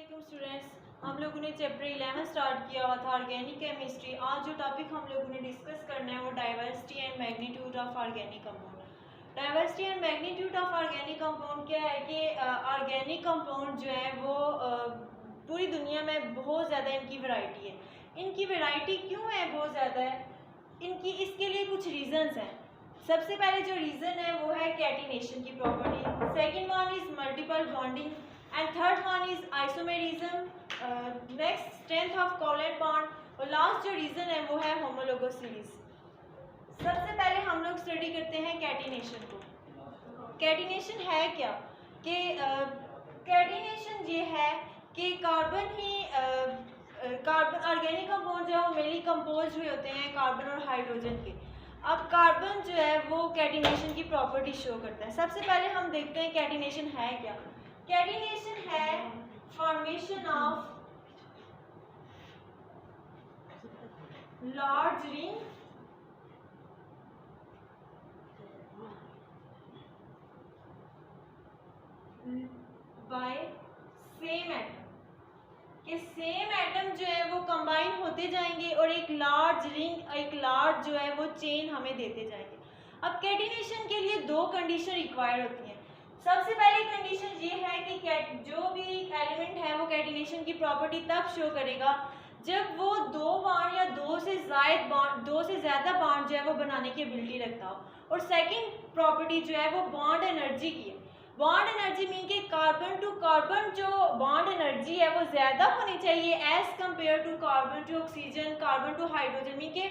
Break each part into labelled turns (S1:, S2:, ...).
S1: अस्सलाम स्टूडेंट्स, हम लोगों ने चैप्टर 11 स्टार्ट किया हुआ था ऑर्गेनिक केमिस्ट्री। आज जो टॉपिक हम लोगों ने डिस्कस करना है वो diversity and magnitude of organic compound. Diversity and magnitude of organic compound क्या है कि ऑर्गेनिक कंपाउंड जो है वो पूरी दुनिया में बहुत ज़्यादा इनकी वैरायटी है। इनकी वैरायटी क्यों है बहुत ज़्यादा है इनकी, इसके लिए कुछ रीज़न्स हैं। सबसे पहले जो रीज़न है वो है कैटिनेशन की property, second one is multiple bonding and third one is isomerism, next strength of covalent bond और लास्ट जो रीज़न है वो है होमोलोगोसिस। सबसे पहले हम लोग स्टडी करते हैं कैटिनेशन को। कैटिनेशन है क्या कि कैटिनेशन ये है कि कार्बन ऑर्गेनिक कंपाउंड जो है वो मेनली कंपोज हुए होते हैं कार्बन और हाइड्रोजन के। अब कार्बन जो है वो कैटिनेशन की प्रॉपर्टी शो करता है। सबसे पहले हम देखते हैं कैटिनेशन है क्या। कैटिनेशन है formation of large ring by same atom, कि सेम एटम जो है वो कंबाइन होते जाएंगे और एक लार्ज रिंग, एक लार्ज जो है वो चेन हमें देते जाएंगे। अब कैटिनेशन के लिए दो कंडीशन रिक्वायर्ड होती हैं। सबसे पहली कंडीशन ये है कि जो भी एलिमेंट है वो कैटिनेशन की प्रॉपर्टी तब शो करेगा जब वो दो बॉन्ड या दो से ज़्यादा बॉन्ड जो है वो बनाने की एबिलिटी रखता हो। और सेकंड प्रॉपर्टी जो है वो बॉन्ड एनर्जी की है। बॉन्ड एनर्जी मीन के कार्बन टू कार्बन जो बॉन्ड एनर्जी है वो ज़्यादा होनी चाहिए as compare to carbon to oxygen, carbon to hydrogen, mean के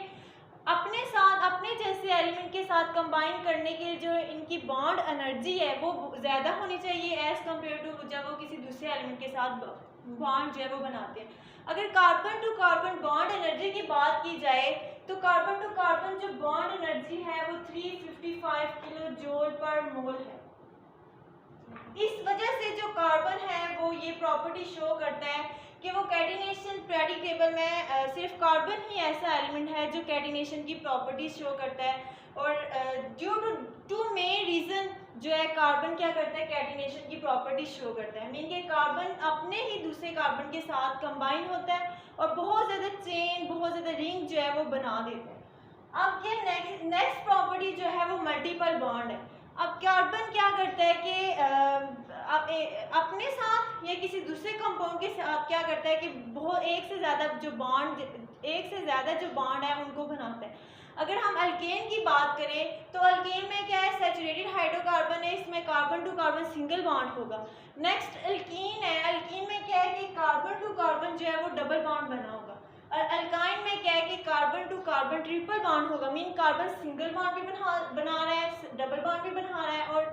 S1: अपने साथ अपने जैसे एलिमेंट के साथ कंबाइन करने के जो इनकी बॉन्ड एनर्जी है वो ज़्यादा होनी चाहिए एज कम्पेयर टू जब वो किसी दूसरे एलिमेंट के साथ बॉन्ड जो है वो बनाते हैं। अगर carbon to carbon bond energy की बात की जाए तो कार्बन टू कार्बन जो बॉन्ड एनर्जी है वो 355 किलो जूल पर मोल है। इस वजह से जो कार्बन है वो ये प्रॉपर्टी शो करता है कि वो कैटिनेशन पीरियोडिक टेबल में सिर्फ कार्बन ही ऐसा एलिमेंट है जो कैटिनेशन की प्रॉपर्टी शो करता है। और ड्यू टू मेन रीज़न जो है कार्बन क्या करता है कैटिनेशन की प्रॉपर्टी शो करता है, मीन के कार्बन अपने ही दूसरे कार्बन के साथ कंबाइन होता है और बहुत ज़्यादा चेन, बहुत ज़्यादा रिंग जो है वो बना देता है। अब ये नेक्स्ट प्रॉपर्टी जो है वो मल्टीपल बॉन्ड है। अब कार्बन क्या करता है कि अपने साथ या किसी दूसरे कंपाउंड के साथ क्या करता है कि बहुत एक से ज़्यादा जो बॉन्ड है उनको बनाता है। अगर हम अल्केन की बात करें तो अल्केन में क्या है, सैचुरेटेड हाइड्रोकार्बन है, इसमें carbon to carbon single bond होगा। नेक्स्ट अल्कीन है, अल्कीन में क्या है कि कार्बन टू कार्बन जो है वो डबल बॉन्ड बना होगा। और अल्काइन में क्या है कि carbon to carbon triple bond होगा, मीन कार्बन सिंगल बॉन्ड भी बना रहा है, डबल बॉन्ड भी बना रहा है और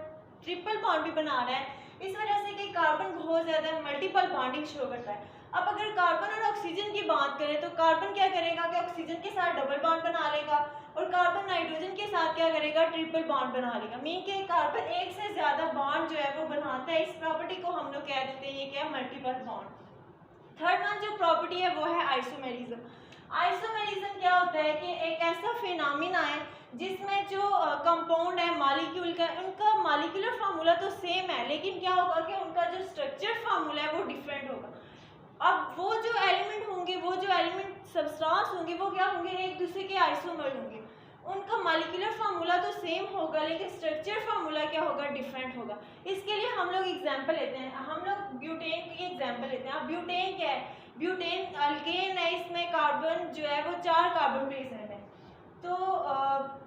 S1: ट्रिपल बॉन्ड भी बना रहा है। इस वजह से कि कार्बन बहुत ज़्यादा मल्टीपल बॉन्डिंग शो करता है। अब अगर कार्बन और ऑक्सीजन की बात करें तो कार्बन क्या करेगा कि ऑक्सीजन के साथ डबल बॉन्ड बना लेगा और कार्बन नाइट्रोजन के साथ क्या करेगा ट्रिपल बॉन्ड बना लेगा, मीन के कार्बन एक से ज़्यादा बॉन्ड जो है वो बनाता है। इस प्रॉपर्टी को हम लोग कह देते हैं ये क्या है, मल्टीपल बॉन्ड। थर्ड वन जो प्रॉपर्टी है वो है आइसोमेरिज्म। आइसोमेरिज्म क्या होता है कि एक ऐसा फिनोमिना है जिसमें जो कंपाउंड है मॉलिक्यूल का, उनका मॉलिक्यूलर फार्मूला तो सेम है लेकिन क्या होगा कि उनका जो स्ट्रक्चर फार्मूला है वो डिफरेंट होगा। अब वो जो एलिमेंट सब्सटेंस होंगे वो क्या होंगे, एक दूसरे के आइसोमर होंगे। उनका मॉलिक्यूलर फार्मूला तो सेम होगा लेकिन स्ट्रक्चर फार्मूला क्या होगा, डिफरेंट होगा। इसके लिए हम लोग एग्जांपल लेते हैं, हम लोग ब्यूटेन की एग्जांपल लेते हैं। अब ब्यूटेन क्या है, ब्यूटेन अल्केन है, इसमें कार्बन जो है वो 4 कार्बन प्रेजेंट है। तो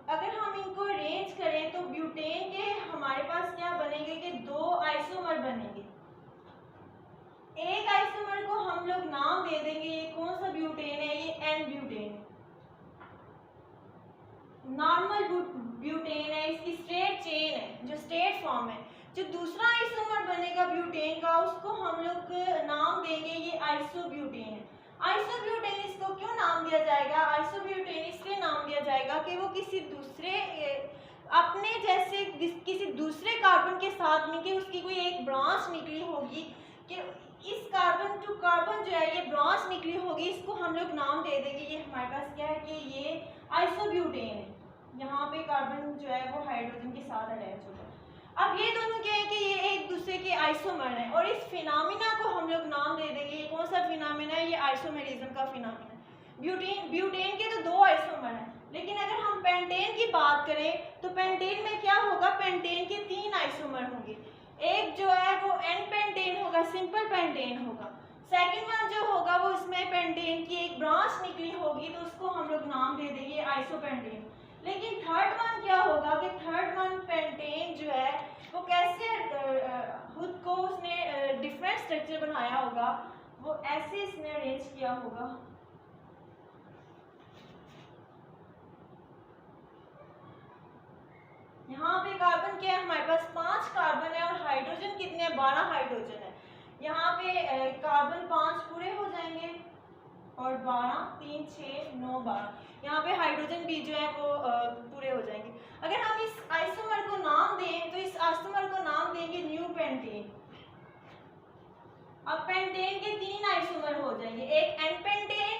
S1: अगर हम इनको अरेंज करें तो ब्यूटेन के हमारे पास क्या बनेंगे कि 2 आइसोमर बनेंगे। एक आइसोमर को हम लोग नाम दे देंगे, ये कौन सा ब्यूटेन है, ये एन ब्यूटेन है, नॉर्मल ब्यूटेन है, इसकी स्ट्रेट चेन है जो स्ट्रेट फॉर्म है। जो दूसरा आइसोमर बनेगा ब्यूटेन का उसको हम लोग नाम देंगे ये आइसोब्यूटेन है। आइसोब्यूटेन इसको क्यों नाम दिया जाएगा, आइसोब्यूटेन इसलिए नाम दिया जाएगा कि वो किसी दूसरे कार्बन के साथ मिलकर उसकी कोई एक ब्रांच निकली होगी कि इस कार्बन टू कार्बन जो है ये ब्रांच निकली होगी, इसको हम लोग नाम दे देंगे ये हमारे पास क्या है कि ये आइसोब्यूटेन है। यहाँ पे कार्बन जो है वो हाइड्रोजन के साथ अटैच होगा। अब ये दोनों क्या है कि ये एक दूसरे के आइसोमर हैं और इस फिनोमिना को हम हम लोग नाम दे देंगे ये कौन सा फिनोमेना है, ये आइसोमेरिज्म का फिनोमेना है। ब्यूटेन के तो 2 आइसोमर हैं, लेकिन अगर हम पेंटेन की बात करें तो पेंटेन में क्या होगा, पेंटेन के 3 आइसोमर होंगे। एक जो है वो एन पेंटेन होगा, सिंपल पेंटेन होगा। सेकंड वन जो होगा वो इसमें पेंटेन की एक ब्रांच निकली होगी तो उसको हम लोग नाम दे देंगे आइसोपेंटेन। लेकिन थर्ड वन क्या होगा कि थर्ड वन पेंटेन जो है वो कैसे खुद को उसने डिफरेंट स्ट्रक्चर बनाया होगा, वो ऐसे इसने अरेंज किया होगा। यहाँ पे कार्बन क्या है, हमारे पास 5 कार्बन है और हाइड्रोजन कितने हैं, 12 हाइड्रोजन है। यहाँ पे कार्बन 5 पूरे हो जाएंगे और 12 3 6 9 12, यहाँ पे हाइड्रोजन भी जो है वो पूरे हो जाएंगे। अगर हम इस आइसोमर को नाम दें तो इस आइसोमर को नाम देंगे न्यू पेंटेन। अब पेंटेन के 3 आइसोमर हो जाएंगे, एक एन पेंटेन,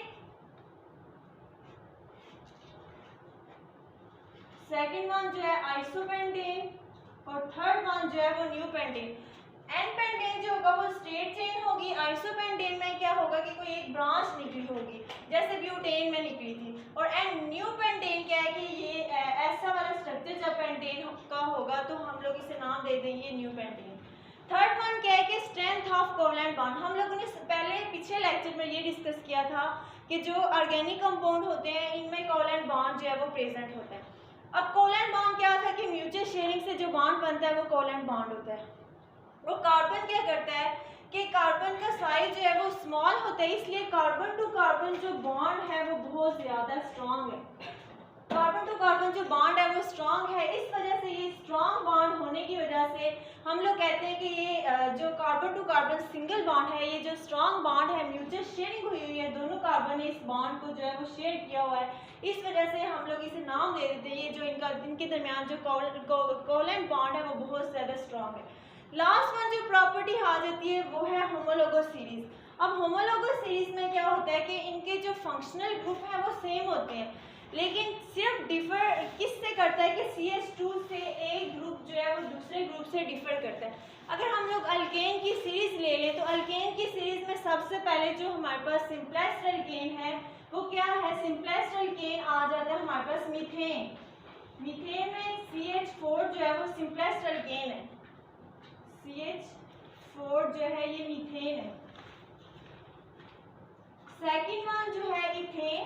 S1: सेकंड वन जो है आइसोपेंटेन और थर्ड वन जो है वो न्यू पेंटेन। एन पेंटेन जो होगा वो स्ट्रेट चेन होगी, आइसोपेंटेन में क्या होगा कि कोई एक ब्रांच निकली होगी जैसे ब्यूटेन में निकली थी, और एन न्यू पेंटेन क्या है कि ये ऐसा वाला स्ट्रक्चर जब पेंटेन का होगा तो हम लोग इसे नाम दे देंगे न्यू पेंटेन। थर्ड वन क्या है कि स्ट्रेंथ ऑफ कोवलेंट बॉन्ड। हम लोगों ने पहले पिछले लेक्चर में ये डिस्कस किया था कि जो ऑर्गेनिक कंपाउंड होते हैं इनमें कोवलेंट बॉन्ड जो है वो प्रेजेंट होता है। अब कोवलेंट बॉन्ड क्या था कि म्यूचुअल शेयरिंग से जो बॉन्ड बनता है वो कोवलेंट बॉन्ड होता है। वो कार्बन क्या करता है कि कार्बन का साइज जो है वो स्मॉल होता है, इसलिए कार्बन टू कार्बन जो बॉन्ड है वो बहुत ज़्यादा स्ट्रांग है। कार्बन टू कार्बन जो बॉन्ड है वो स्ट्रांग है, इस वजह से ये स्ट्रांग बॉन्ड होने की वजह से हम लोग कहते हैं कि ये जो carbon to carbon single bond है, ये जो स्ट्रांग बॉन्ड है, म्यूचुअल शेयरिंग हुई हुई है, दोनों कार्बन ने इस बॉन्ड को जो है वो शेयर किया हुआ है, इस वजह से हम लोग इसे नाम दे देते हैं ये जो इनके दरमियान जो कोवलेंट बॉन्ड है वो बहुत ज़्यादा स्ट्रांग है। लास्ट वन जो प्रॉपर्टी आ जाती है वो है होमोलोगस सीरीज। अब होमोलोगस सीरीज में क्या होता है कि इनके जो फंक्शनल ग्रुप हैं वो सेम होते हैं, लेकिन सिर्फ डिफर किससे करता है कि CH2 से एक ग्रुप जो है वो दूसरे ग्रुप से डिफर करता है। अगर हम लोग अल्केन की सीरीज ले लें तो अल्केन की सीरीज में सबसे पहले जो हमारे पास सिंपलेस्ट अल्केन है वो क्या है, सिंपलेस्ट अल्केन आ जाता है हमारे पास मीथेन। मीथेन में CH4 जो है वो सिंपलेस्ट अल्केन है, CH4 जो है ये मीथेन है। सेकंड वन जो है इथेन।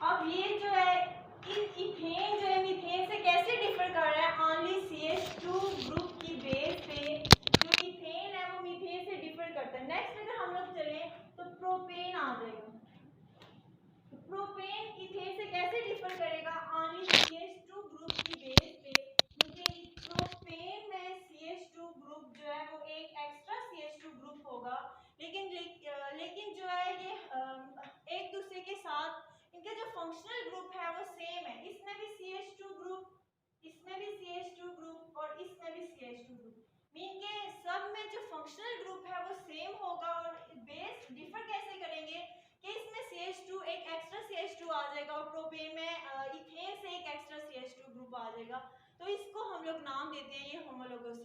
S1: अब ये जो है इथेन जो है मीथेन से कैसे डिफर कर रहा है, ओनली CH2 ग्रुप की बेस पे जो इथेन है वो मीथेन से डिफर करता है। नेक्स्ट अगर हम लोग चलें तो प्रोपेन आ जाएगा। तो प्रोपेन इथेन से कैसे डिफर करेगा, ओनली CH2 ग्रुप की बेस पे, क्योंकि प्रोपेन में CH2 ग्रुप जो है वो एक एक्स्ट्रा CH2 ग्रुप होगा, लेकिन जो है ये एक दूसरे के साथ इनके जो फंक्शनल ग्रुप है वो सेम है। इसमें भी CH2 ग्रुप, इसमें भी CH2 ग्रुप और इसमें भी CH2 ग्रुप, मीन के सब में जो फंक्शनल ग्रुप है वो सेम होगा। और बेस डिफर कैसे करेंगे कि इसमें CH2 एक एक्स्ट्रा CH2 आ जाएगा और प्रोपेन में इथेन से एक एक्स्ट्रा CH2 ग्रुप आ जाएगा, तो इसको हम लोग नाम देते हैं ये होमोलोगस।